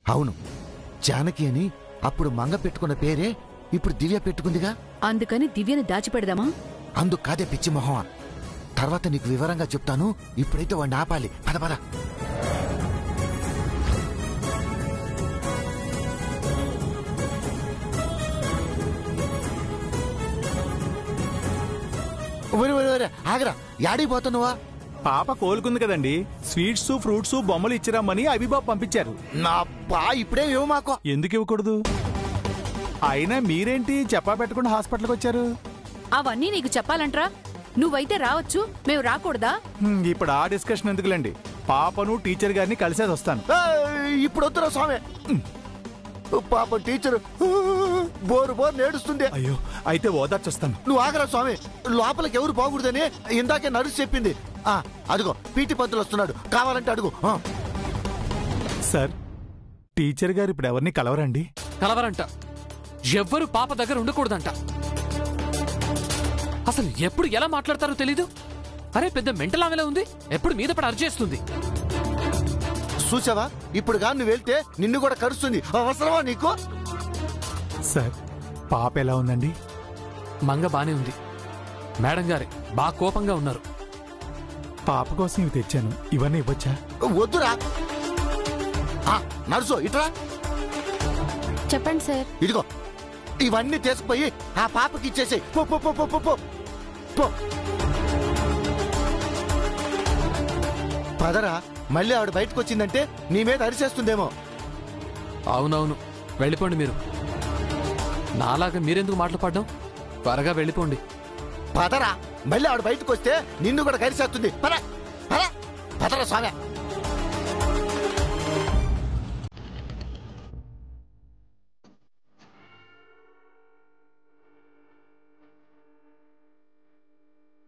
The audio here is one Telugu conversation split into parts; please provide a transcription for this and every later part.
అవును, జానకి అని అప్పుడు మంగ పెట్టుకున్న పేరే ఇప్పుడు దివ్య పెట్టుకుందిగా. అందుకని దివ్యని దాచిపెడదామా? అందుకు కాదే పిచ్చి మొహం. తర్వాత నీకు వివరంగా చెప్తాను. ఇప్పుడైతే వాడిని ఆపాలి. పద పద. ఆగరా, యాడికి పోతున్నావా? పాప కోలుకుంది కదండి. స్వీట్స్ ఫ్రూట్స్ బొమ్మలు ఇచ్చిరామని అభిబాబు పంపించారు. నా బా ఇప్పుడే ఇవ్వ మాకు. ఎందుకు ఇవ్వకూడదు? అయినా మీరేంటి చెప్పా పెట్టకుండా హాస్పిటల్కి వచ్చారు? అవన్నీ నీకు చెప్పాలంట్రా? నువ్వైతే రావచ్చు, మేము రాకూడదా? ఇప్పుడు ఆ డిస్కషన్ ఎందుకులేండి. పాపను టీచర్ గారిని కలిసేది వస్తాను. ఇప్పుడు వద్దురా స్వామి. పాప టీచర్ బోరు బోరు నేడుస్తుంది. అయ్యో, అయితే ఓదార్చొస్తాను. నువ్వు ఆగరా స్వామి. లోపలికి ఎవరు పోకూడదని ఇందాకే నర్సు చెప్పింది. అడుగో పీటీ పంతులు వస్తున్నాడు, కావాలంటే అడుగు. సార్, టీచర్ గారు ఇప్పుడు ఎవరిని కలవరండి? కలవరంట. ఎవ్వరు పాప దగ్గర ఉండకూడదంట. అసలు ఎప్పుడు ఎలా మాట్లాడతారో తెలీదు. అరే, పెద్ద మెంటల్ ఆమెలా ఉంది. ఎప్పుడు మీద పడి అరిచేస్తుంది. చూసావా, ఇప్పుడు గా నువ్వు వెళ్తే నిన్ను కూడా కరుస్తుంది. అవసరమా నీకు? సార్, పాప ఎలా ఉందండి? మంగ బానే ఉంది. మేడం గారే బాగా కోపంగా ఉన్నారు. పాప కోసం ఇవి తెచ్చాను. ఇవన్నీ ఇవ్వచ్చా? వద్దురా. నర్సు ఇట్రా. చెప్పండి సార్. ఇదిగో ఇవన్నీ తీసుకుపోయి ఆ పాపకి ఇచ్చేసి పదరా. మళ్ళీ ఆవిడ బయటకు వచ్చిందంటే నీ మీద అరిచేస్తుందేమో. అవునవును, వెళ్ళిపోండి మీరు. నాలాగా మీరెందుకు మాట్లాడడం? త్వరగా వెళ్ళిపోండి. పదరా, మళ్ళీ ఆవిడ బయటకు వస్తే నిన్ను కూడా కరిచేస్తుంది. పదరా స్వామి.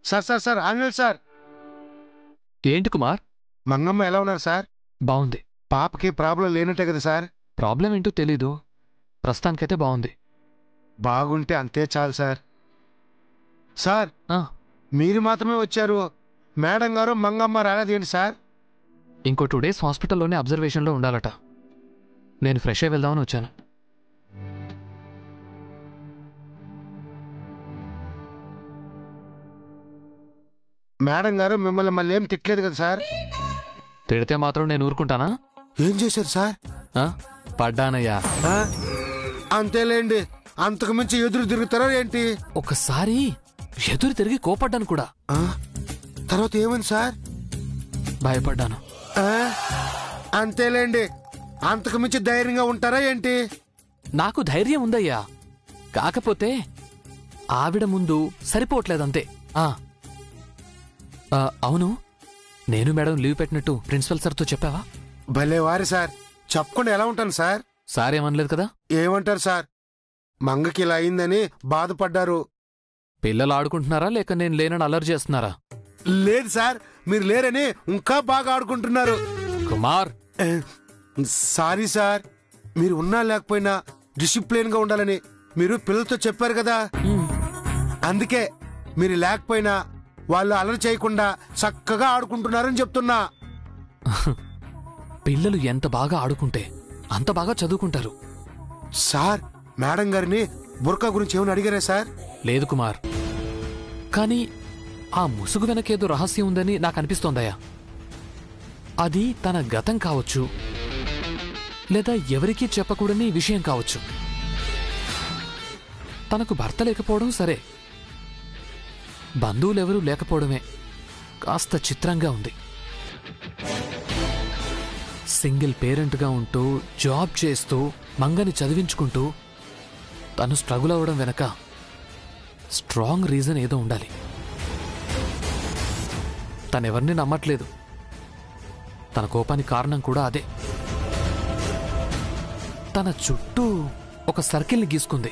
Sir Anjaneyulu sir. ఏంటి కుమార్? మంగమ్మ ఎలా ఉన్నారు సార్? బాగుంది. పాపకి ప్రాబ్లం లేనట్టే కదా సార్? ప్రాబ్లం ఏంటో తెలీదు, ప్రస్తుతానికైతే బాగుంది. బాగుంటే అంతే చాలు సార్. సార్, మీరు మాత్రమే వచ్చారు. మేడం గారు మంగమ్మ రాలేదేంటి సార్? ఇంకో 2 days హాస్పిటల్లోనే అబ్జర్వేషన్లో ఉండాలట. నేను ఫ్రెష్ అయి వెళ్దామని వచ్చాను. మేడం గారు మిమ్మల్ని మళ్ళీ ఏం తిట్టలేదు కదా సార్? తిడితే మాత్రం నేను ఊరుకుంటానా? ఏం చేశారు సార్? పడ్డానయ్యా. అంతేలేండి, అంతకు మించి ఎదురు తిరుగుతారా ఏంటి? ఒకసారి ఎదురు తిరిగి కోపడ్డాను కూడా. తర్వాత ఏమైంది సార్? భయపడ్డాను. అంతేలేండి, అంతకు మించి ధైర్యంగా ఉంటారా ఏంటి? నాకు ధైర్యం ఉందయ్యా, కాకపోతే ఆవిడ ముందు సరిపోవట్లేదంతే. అవును, నేను మేడం లీవ్ పెట్టినట్టు ప్రిన్సిపల్ సార్తో చెప్పావా? భలే వారి సార్. చెప్పకుండా ఎలా ఉంటాను సార్? సార్ ఏమనలేదు కదా? ఏమంటారు సార్, మంగకి ఇలా అయిందని బాధపడ్డారు. పిల్లలు ఆడుకుంటున్నారా లేక నేను లేనని అలర్జీ చేస్తున్నారా? లేదు సార్, మీరు లేరని ఇంకా బాగా ఆడుకుంటున్నారు. Kumar, sorry sir. మీరు ఉన్నా లేకపోయినా డిసిప్లిన్ గా ఉండాలని మీరు పిల్లలతో చెప్పారు కదా. అందుకే మీరు లేకపోయినా వాళ్ళు అలరి చేయకుండా చక్కగా ఆడుకుంటున్నారని చెప్తున్నా. పిల్లలు ఎంత బాగా ఆడుకుంటే అంత బాగా చదువుకుంటారు. సార్, మేడం గారిని బుర్కా గురించి ఏమైనా అడిగారా సార్? లేదు కుమార్, కానీ ఆ ముసుగు వెనకేదో రహస్యం ఉందని నాకు అనిపిస్తోందయ్యా. అది తన గతం కావచ్చు, లేదా ఎవరికీ చెప్పకూడని విషయం కావచ్చు. తనకు భర్త లేకపోవడం సరే, బంధువులెవరూ లేకపోవడమే కాస్త చిత్రంగా ఉంది. సింగిల్ పేరెంట్గా ఉంటూ జాబ్ చేస్తూ మంగని చదివించుకుంటూ తను స్ట్రగుల్ అవ్వడం వెనక స్ట్రాంగ్ రీజన్ ఏదో ఉండాలి. తనెవరిని నమ్మట్లేదు. తన కోపానికి కారణం కూడా అదే. తన చుట్టూ ఒక సర్కిల్ని గీసుకుంది.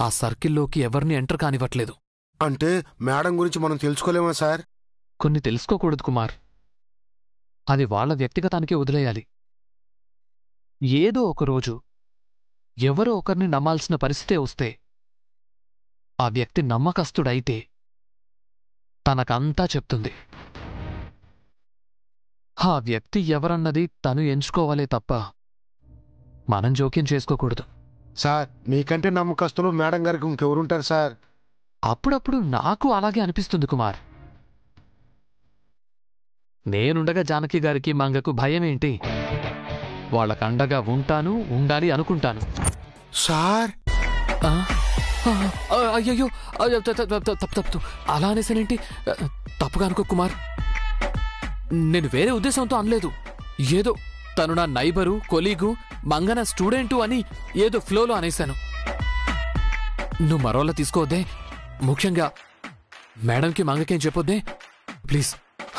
ఆ సర్కిల్లోకి ఎవరిని ఎంటర్ కానివ్వట్లేదు. అంటే మేడం గురించి మనం తెలుసుకోలేమా సార్? కొన్ని తెలుసుకోకూడదు కుమార్, అది వాళ్ళ వ్యక్తిగతానికే వదిలేయాలి. ఏదో ఒకరోజు ఎవరో ఒకరిని నమ్మాల్సిన పరిస్థితే వస్తే, ఆ వ్యక్తి నమ్మకస్తుడైతే తనకంతా చెప్తుంది. ఆ వ్యక్తి ఎవరన్నది తను ఎంచుకోవాలే తప్ప మనం జోక్యం చేసుకోకూడదు. సార్ మీకంటే నమ్మకస్తులు మేడం గారికి ఇంకెవరుంటారు సార్? అప్పుడప్పుడు నాకు అలాగే అనిపిస్తుంది కుమార్. నేనుండగా జానకి గారికి మంగకు భయమేంటి? వాళ్ళకండగా ఉంటాను, ఉండాలి అనుకుంటాను. సార్ అయ్యయ్యో, తప్పు అలా అనేసానేంటి? తప్పుగా అనుకో కుమార్. నేను వేరే ఉద్దేశంతో అనలేదు. ఏదో తను నా నైబరు, కొలీగు, మంగన స్టూడెంటు అని ఏదో ఫ్లోలో అనేశాను. నువ్వు మరోలా తీసుకోవద్దే. ముఖ్యంగా మేడంకి మంగకేం చెప్పొద్దే ప్లీజ్.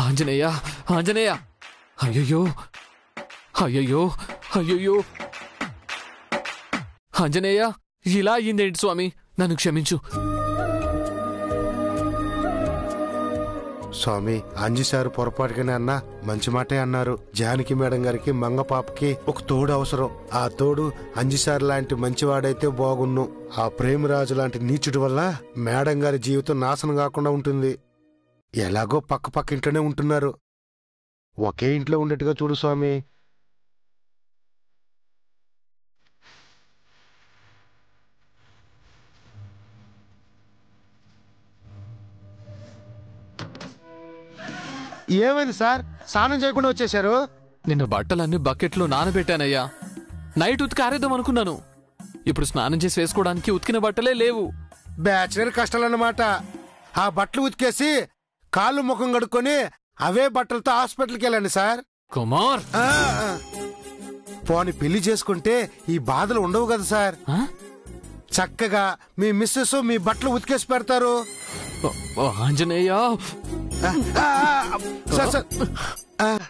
ఆంజనేయ, ఆంజనేయ. అయ్యయ్యో అయ్యయ్యో అయ్యయ్యో ఆంజనేయ, ఇలా అయ్యిందేంటి స్వామి? నన్ను క్షమించు స్వామి. అంజి సార్ పొరపాటుగానే అన్నా మంచి మాటే అన్నారు. జానకి మేడం గారికి మంగ పాపకి ఒక తోడు అవసరం. ఆ తోడు అంజి సార్ లాంటి మంచివాడైతే బాగున్ను. ఆ ప్రేమరాజు లాంటి నీచుడి వల్ల మేడం గారి జీవితం నాశనం కాకుండా ఉంటుంది. ఎలాగో పక్క ఇంట్లోనే ఉంటున్నారు. ఒకే ఇంట్లో ఉండేట్టుగా చూడు స్వామి. ఏమైంది సార్? స్నానం చేయకుండా వచ్చేశారు? నిన్న బట్టలన్నీ బకెట్లో నానబెట్టానయ్యా. నైట్ ఉతికి ఆరేద్దాం అనుకున్నాను. ఇప్పుడు స్నానం చేసి వేసుకోవడానికి ఉతికిన బట్టలే లేవు. బ్యాచులర్ కష్టాలన్నమాట. ఆ బట్టలు ఉతికేసి కాళ్ళు ముఖం కడుక్కొని అవే బట్టలతో హాస్పిటల్కి వెళ్ళండి సార్. కుమార్, పోని పెళ్లి చేసుకుంటే ఈ బాధలు ఉండవు కదా సార్. చక్కగా మీ మిస్సెస్ మీ బట్టలు ఉతికేసి పెడతారు. ఆంజనేయ, సార్ సార్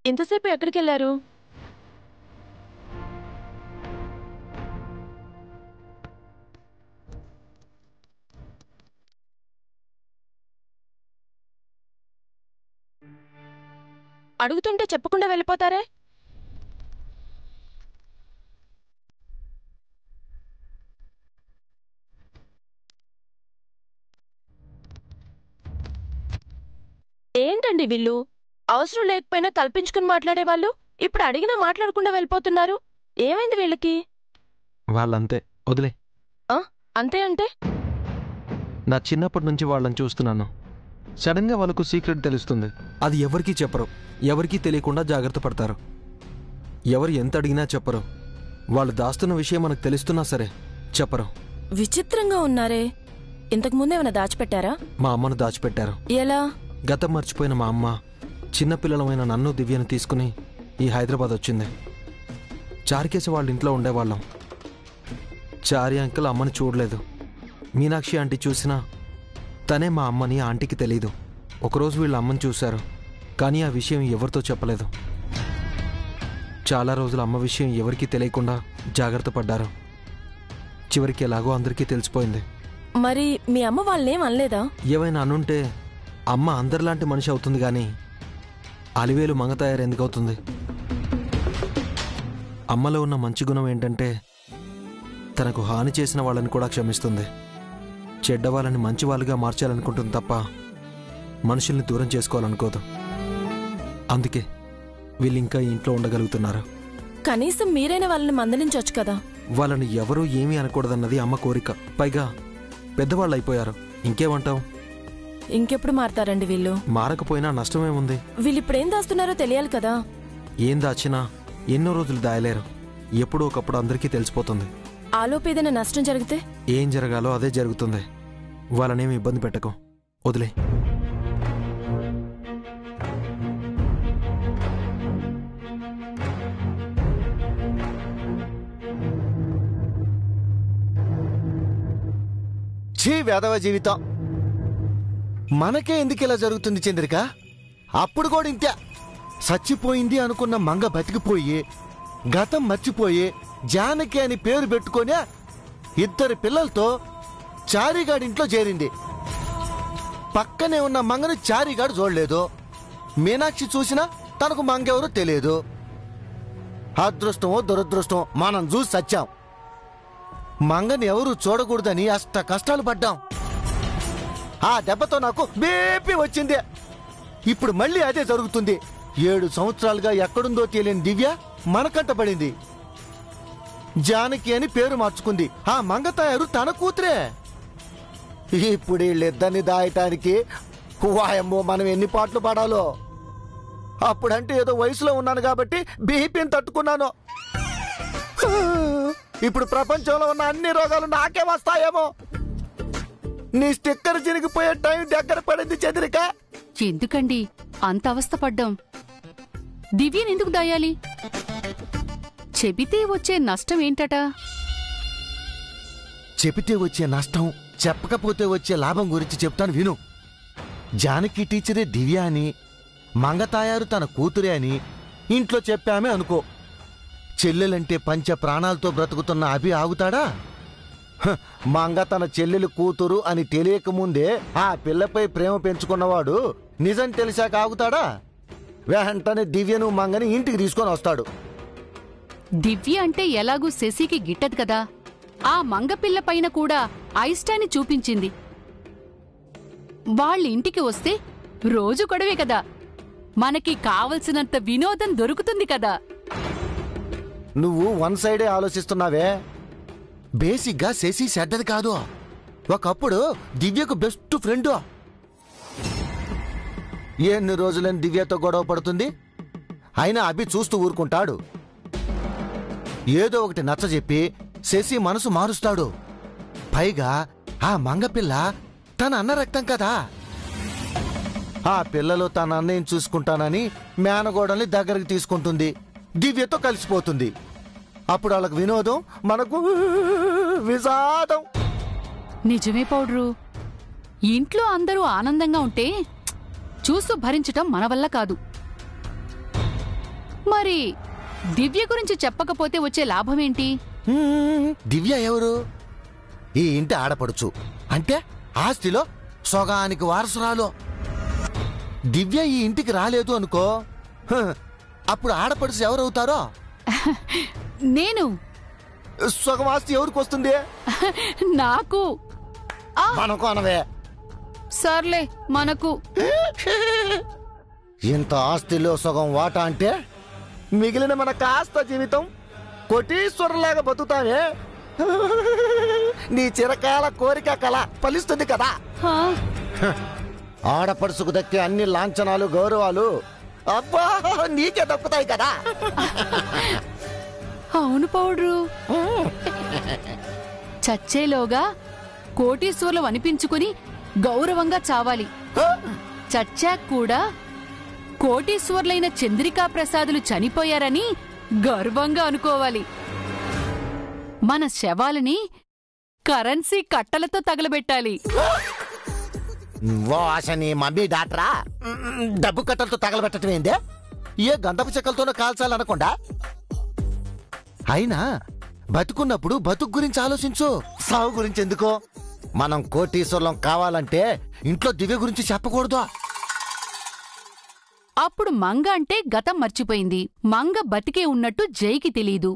ఎంతసేపు ఎక్కడికి వెళ్ళారు? అడుగుతుంటే చెప్పకుండా వెళ్ళిపోతారే? ఏంటండి వీళ్ళు? అవసరం లేకపోయినా కల్పించుకుని మాట్లాడేవాళ్ళు ఇప్పుడు అడిగినా మాట్లాడకుండా వెళ్ళిపోతున్నారు. ఏమైంది వీళ్ళకి? వాళ్ళంతే, వదిలే. అంతే అంటే? నా చిన్నప్పటి నుంచి వాళ్ళని చూస్తున్నాను. సడన్గా వాళ్ళకు సీక్రెట్ తెలుస్తుంది. అది ఎవరికీ చెప్పరు. ఎవరికీ తెలియకుండా జాగ్రత్త పడతారు. ఎవరు ఎంత అడిగినా చెప్పరు. వాళ్ళు దాస్తున్న విషయం మనకు తెలుస్తున్నా సరే చెప్పరు. విచిత్రంగా ఉన్నారే. ఇంతకు ముందేమైనా దాచిపెట్టారా? మా అమ్మను దాచిపెట్టారు. ఎలా? గతం మర్చిపోయిన మా అమ్మ చిన్నపిల్లలమైన నన్ను దివ్యను తీసుకుని ఈ హైదరాబాద్ వచ్చింది. చారికేసి వాళ్ళ ఇంట్లో ఉండేవాళ్ళం. చారి అంకుల్ అమ్మని చూడలేదు. మీనాక్షి ఆంటీ చూసినా తనే మా అమ్మని ఆంటీకి తెలీదు. ఒకరోజు వీళ్ళ అమ్మని చూశారు, కానీ ఆ విషయం ఎవరితో చెప్పలేదు. చాలా రోజులు అమ్మ విషయం ఎవరికీ తెలియకుండా జాగ్రత్త పడ్డారు. చివరికి ఎలాగో అందరికీ తెలిసిపోయింది. మరి మీ అమ్మ వాళ్ళేం అనలేదా? ఏవైనా అనుంటే అమ్మ అందరిలాంటి మనిషి అవుతుంది, కానీ అలివేలు మంగ తయారు ఎందుకవుతుంది? అమ్మలో ఉన్న మంచి గుణం ఏంటంటే తనకు హాని చేసిన వాళ్ళని కూడా క్షమిస్తుంది. చెడ్డ వాళ్ళని మంచి వాళ్ళుగా మార్చాలనుకుంటుంది తప్ప మనుషుల్ని దూరం చేసుకోవాలనుకోదు. అందుకే వీళ్ళు ఇంకా ఇంట్లో ఉండగలుగుతున్నారు. కనీసం మీరైనా వాళ్ళని మందలించొచ్చు కదా. వాళ్ళని ఎవరూ ఏమీ అనకూడదన్నది అమ్మ కోరిక. పైగా పెద్దవాళ్ళు అయిపోయారు, ఇంకేమంటావు? ఇంకెప్పుడు మారతారండి వీళ్ళు? మారకపోయినా నష్టమేముంది? వీళ్ళిప్పుడేం దాస్తున్నారో తెలియాలి కదా. ఏం దాచినా ఎన్నో రోజులు దాయలేరు. ఎప్పుడో ఒకప్పుడు అందరికీ తెలిసిపోతుంది. ఆలోపు ఏదైనా నష్టం జరిగితే? ఏం జరగాలో అదే జరుగుతుంది. వాళ్ళనేమి ఇబ్బంది పెట్టకు, వదిలే. ఛీ వేదవ జీవితం. మనకే ఎందుకు ఇలా జరుగుతుంది చంద్రిక? అప్పుడు కూడా ఇంతే. చచ్చిపోయింది అనుకున్న మంగ బతికిపోయి, గతం మర్చిపోయి జానకి అని పేరు పెట్టుకొని 2 పిల్లలతో చారిగాడింట్లో చేరింది. పక్కనే ఉన్న మంగను చారిగాడు చూడలేదు. మీనాక్షి చూసినా తనకు మంగెవరో తెలియదు. అదృష్టమో దురదృష్టం మనం చూసి సచ్చాం. మంగని ఎవరు చూడకూడదని అష్ట కష్టాలు పడ్డాం. ఆ దెబ్బతో నాకు బీపీ వచ్చింది. ఇప్పుడు మళ్ళీ అదే జరుగుతుంది. 7 సంవత్సరాలుగా ఎక్కడుందో తెలియని దివ్య మనకంట పడింది. జానకి అని పేరు మార్చుకుంది. ఆ మంగ తయారు తన కూతురే. ఇప్పుడు వీళ్ళిద్దరిని దాయటానికి వాయమ్మో మనం ఎన్ని పాటలు పాడాలో. అప్పుడంటే ఏదో వయసులో ఉన్నాను కాబట్టి బీపీని తట్టుకున్నాను. ఇప్పుడు ప్రపంచంలో ఉన్న అన్ని రోగాలు నాకే వస్తాయేమో. నీ స్టిక్కర్ చిరిగిపోయే టైం దగ్గర పడింది చంద్రిక. ఎందుకండి అంత అవస్థ పడ్డాం? దివ్యని ఎందుకు దాయాలి? చెబితే వచ్చే నష్టం ఏంటట? చెబితే వచ్చే నష్టం, చెప్పకపోతే వచ్చే లాభం గురించి చెప్తాను విను. జానకి టీచరే దివ్య అని, మంగతాయారు తన కూతురే అని ఇంట్లో చెప్పామే అనుకో. చెల్లెలంటే పంచ ప్రాణాలతో బ్రతుకుతున్న అభి ఆగుతాడా? మంగ తన చెల్లెలు కూతురు అని తెలియకముందే ఆ పిల్లపై ప్రేమ పెంచుకున్నవాడు నిజం తెలిసాక ఆగుతాడా? వెంటనే దివ్యను మంగని ఇంటికి తీసుకొని వస్తాడు. దివ్య అంటే ఎలాగూ శశికి గిట్టదు కదా. ఆ మంగపిల్ల పైన కూడా అయిష్టాన్ని చూపించింది. వాళ్ళింటికి వస్తే రోజు గొడవే కదా. మనకి కావలసినంత వినోదం దొరుకుతుంది కదా. నువ్వు వన్ సైడే ఆలోచిస్తున్నావే. బేసిక్గా శశి చెడ్డది కాదు. ఒకప్పుడు దివ్యకు బెస్ట్ ఫ్రెండ్. ఎన్ని రోజులని దివ్యతో గొడవ పడుతుంది. అయినా అభి చూస్తూ ఊరుకుంటాడు. ఏదో ఒకటి నచ్చజెప్పి శశి మనసు మారుస్తాడు. పైగా ఆ మంగపిల్ల తన అన్న రక్తం కదా. ఆ పిల్లలో తన అన్నయ్యం చూసుకుంటానని మేనగోడల్ని దగ్గరికి తీసుకుంటుంది. దివ్యతో కలిసిపోతుంది. అప్పుడు వాళ్ళకు వినోదం, మనకు విషాదం. నిజమే పౌడ్రు. ఇంట్లో అందరూ ఆనందంగా ఉంటే చూస్తూ భరించటం మన వల్ల కాదు. మరి దివ్య గురించి చెప్పకపోతే వచ్చే లాభమేంటి? దివ్య ఎవరు? ఈ ఇంటి ఆడపడుచు. అంటే ఆస్తిలో సొగానికి వారసురాలు. దివ్య ఈ ఇంటికి రాలేదు అనుకో, అప్పుడు ఆడపడుచు ఎవరవుతారో? నేను. సగం ఆస్తి ఎవరికి వస్తుంది? నాకు. మనకు అనవే. సర్లే మనకు. ఇంత ఆస్తిలో సగం వాటా అంటే మిగిలిన మన కాస్త జీవితం కోటీశ్వరులాగా బతుకుతామే. నీ చిరకాల కోరిక కళ ఫలిస్తుంది కదా. ఆడపడుసుకు దక్కే అన్ని లాంఛనాలు, గౌరవాలు అబ్బా నీకే దక్కుతాయి కదా. అవును పౌడ్రు. చచ్చేలోగా కోటీశ్వర్లు అనిపించుకుని గౌరవంగా చావాలి. చచ్చాక కూడా కోటీశ్వర్లైన చంద్రికా ప్రసాదులు చనిపోయారని గర్వంగా అనుకోవాలి. మన శవాలని కరెన్సీ కట్టలతో తగలబెట్టాలి. వాసని మమ్మీ డాక్టరా డబ్బు కట్టలతో తగలబెట్టడం ఏందే? ఏ గంధపు చెక్కలతోనో కాల్చాలనకుండా. అయినా బతుకున్నప్పుడు బతుకు గురించి ఆలోచించు, సావు గురించి ఎందుకో. మనం కోటీశ్వరులం కావాలంటే ఇంట్లో దివ్య గురించి చెప్పకూడదు. అప్పుడు మంగ అంటే గతం మర్చిపోయింది. మంగ బతికే ఉన్నట్టు జైకి తెలీదు.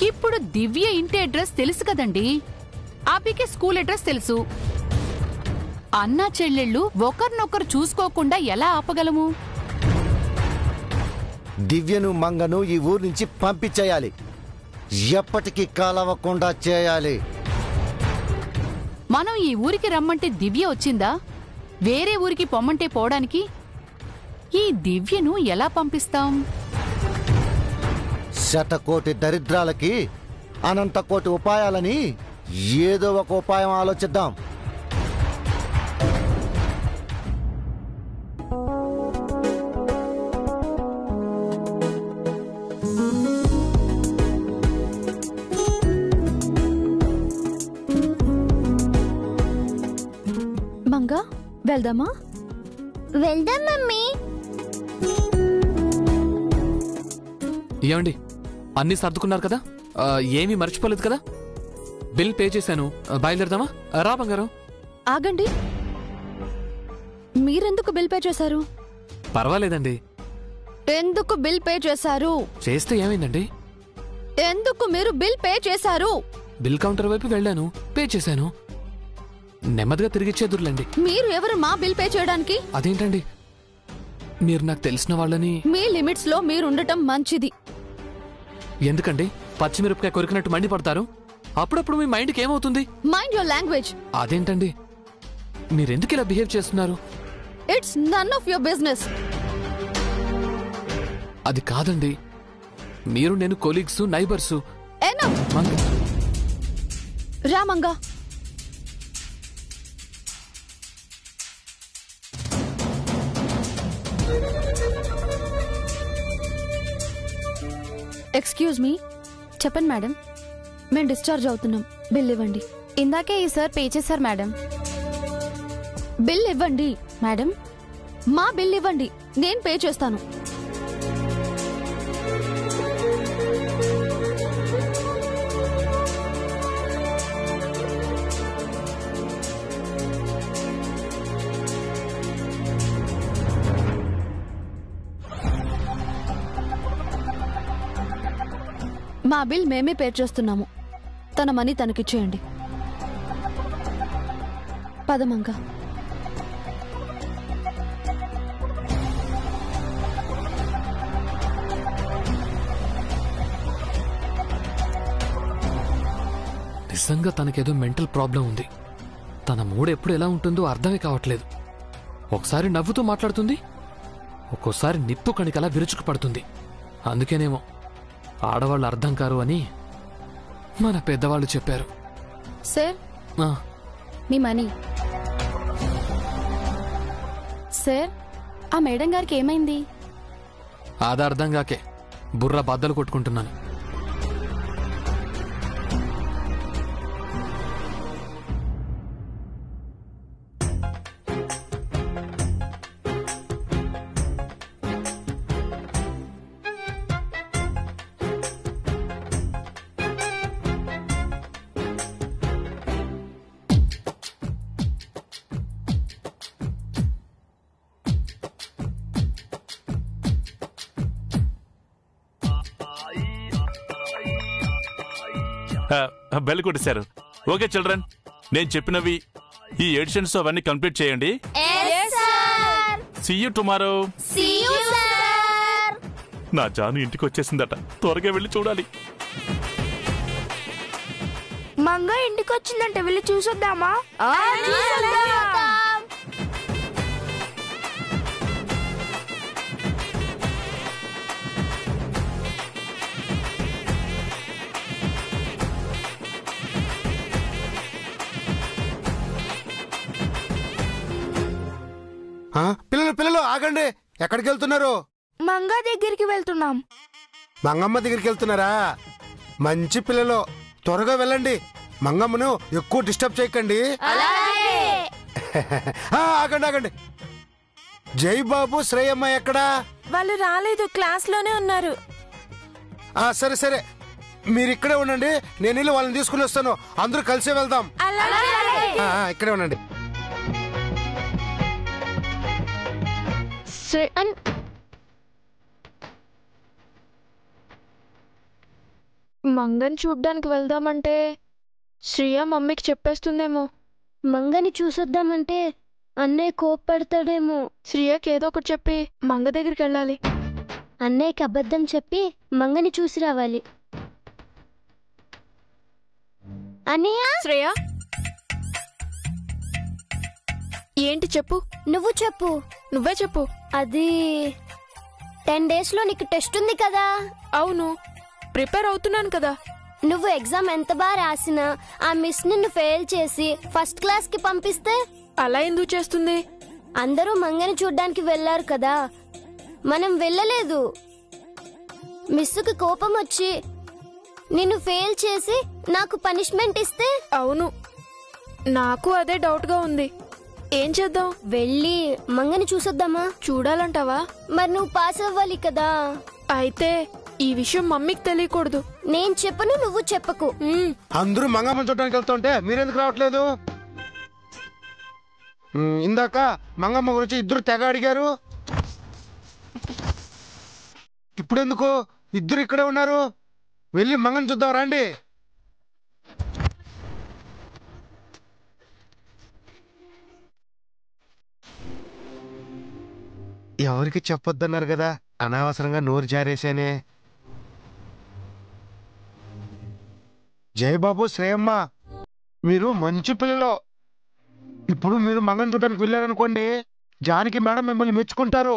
ఇప్పుడు దివ్య ఇంటి అడ్రస్ తెలుసు కదండి. అభికి స్కూల్ అడ్రస్ తెలుసు. అన్నా చెల్లెళ్ళు ఒకరినొకరు చూసుకోకుండా ఎలా ఆపగలము? దివ్యను మంగను ఈ ఊరు నుంచి పంపించేయాలి. ఎప్పటికీ కాలవకుండా చేయాలి. మనం ఈ ఊరికి రమ్మంటే దివ్య వచ్చిందా? వేరే ఊరికి పొమ్మంటే పోవడానికి? ఈ దివ్యను ఎలా పంపిస్తాం? శతకోటి దరిద్రాలకి అనంత కోటి ఉపాయాలని ఏదో ఒక ఉపాయం ఆలోచిద్దాం. మంగా వెళ్దామా? వెళ్దాం మమ్మీ. ఏమండి, అన్నీ సర్దుకున్నారు కదా? ఏమీ మర్చిపోలేదు కదా? బిల్ పే చేశాను. బయలుదేరదామా? రా బంగారం. ఆగండి, మీరెందుకు బిల్ పే చేశారు? పర్వాలేదండి. ఎందుకు బిల్ పే చేశారు? చేస్తే ఏమైందండి? ఎందుకు మీరు బిల్ పే చేశారు? బిల్ కౌంటర్ వైపు వెళ్ళాను, పే చేశాను. నెమ్మదిగా తిరిగిచ్చేదురులేండి. మీరు ఎవరు మా బిల్ పే చేయడానికి? అదేంటండి, మీరు నాకు తెలిసిన వాళ్ళని. మీ లిమిట్స్ లో మీరుండటం మంచిది. ఎందుకండి పచ్చిమిరపకాయ కొరికినట్టు మండిపడతారు? అప్పుడప్పుడు మీ మైండ్కి ఏమవుతుంది? Mind your language. అదేంటండి, మీరెందుకు ఇలా బిహేవ్ చేస్తున్నారు? It's none of your business. అది కాదండి, మీరు నేను కొలీగ్స్, నైబర్సు. రామంగా, excuse me. చెప్పండి మేడం. మేము డిశ్చార్జ్ అవుతున్నాం. బిల్ ఇవ్వండి. ఇందాకే ఈ సార్ పే చేశారు మేడం. బిల్ ఇవ్వండి. మేడం, మా బిల్ ఇవ్వండి, నేను పే చేస్తాను. మా బిల్ మేమే పే చేస్తున్నాము. తన మనీ తనకిచ్చేయండి. పదమంగా. నిజంగా తనకేదో మెంటల్ ప్రాబ్లం ఉంది. తన మూడ్ ఎప్పుడు ఎలా ఉంటుందో అర్థమే కావట్లేదు. ఒకసారి నవ్వుతూ మాట్లాడుతుంది, ఒక్కోసారి నిప్పు కణికలా విరుచుకు పడుతుంది. అందుకేనేమో ఆడవాళ్ళు అర్థం కారు అని మన పెద్దవాళ్ళు చెప్పారు. సార్, మీ మనీ. సార్, ఆ మేడం గారికి ఏమైంది? అది అర్థం కాకే బుర్ర బద్దలు కొట్టుకుంటున్నాను. బెల్ కొట్టేశారు. ఓకే చిల్డ్రన్, నేను చెప్పినవి ఈ ఎడిషన్స్ అవన్నీ కంప్లీట్ చేయండి. See you tomorrow. నా జాను ఇంటికి వచ్చేసిందట, త్వరగా వెళ్ళి చూడాలి. మంగ ఇంటికి వచ్చిందంటే వెళ్ళి చూసొద్దామా? పిల్లలు పిల్లలు ఆగండి. ఎక్కడికి వెళ్తున్నారు? మంగ దగ్గరికి వెళ్తున్నాం. మంగమ్మ దగ్గరికి వెళ్తున్నారా? మంచి పిల్లలు, త్వరగా వెళ్ళండి. మంగమ్మను ఎక్కువ డిస్టర్బ్ చేయకండి. ఆగండి ఆగండి. జై బాబు, శ్రేయమ్మ ఎక్కడా? వాళ్ళు రాలేదు, క్లాస్ లోనే ఉన్నారు. సరే సరే, మీరు ఇక్కడే ఉండండి. నేను వెళ్ళి వాళ్ళని తీసుకుని వస్తాను. అందరూ కలిసే వెళ్దాం. ఇక్కడే ఉండండి. మంగని చూడ్డానికి వెళ్దామంటే శ్రేయ మమ్మీకి చెప్పేస్తుందేమో. మంగని చూసొద్దామంటే అన్నయ్య కోప్పడతాడేమో. శ్రేయకి ఏదో ఒకటి చెప్పి మంగ దగ్గరికి వెళ్ళాలి. అన్నయ్యకి అబద్ధం చెప్పి మంగని చూసి రావాలి. అన్నయ్య. శ్రేయ, ఏంటి చెప్పు. నువ్వు చెప్పు. నువ్వే చెప్పు. అది 10 days లో నీకు టెస్ట్ ఉంది కదా? అవును, ప్రిపేర్ అవుతున్నాను కదా. నువ్వు ఎగ్జామ్ ఎంత బాగా రాసినా ఆ మిస్ నిన్ను ఫెయిల్ చేసి ఫస్ట్ క్లాస్ కి పంపిస్తే? అలా ఎందుకు చేస్తుంది? అందరూ మంగని చూడ్డానికి వెళ్లారు కదా, మనం వెళ్ళలేదు. మిస్సుకి కోపం వచ్చి నిన్ను ఫెయిల్ చేసి నాకు పనిష్మెంట్ ఇస్తే? అవును, నాకు అదే డౌట్ గా ఉంది. ఏం చేద్దాం? వెళ్ళి మంగని చూసొద్దామా? చూడాలంటావా? మరి నువ్వు పాస్ అవ్వాలి కదా. అయితే ఈ విషయం మమ్మీకి తెలియకూడదు. నేను చెప్పను, నువ్వు చెప్పకు. అందరూ మంగమ్మ చూడడానికి వెళ్తుంటే మీరెందుకు రావట్లేదు? ఇందాక మంగమ్మ గురించి ఇద్దరు తెగ అడిగారు. ఇప్పుడెందుకు ఇద్దరు ఇక్కడే ఉన్నారు? వెళ్ళి మంగని చూద్దాం రండి. ఎవరికి చెప్పొద్దన్నారు కదా, అనవసరంగా నోరు జారేసానే. జయబాబు, శ్రేయమ్మ, మీరు మంచి పిల్లలు. ఇప్పుడు మీరు మంగని చూడడానికి వెళ్ళారనుకోండి, జానకి మేడం మిమ్మల్ని మెచ్చుకుంటారు.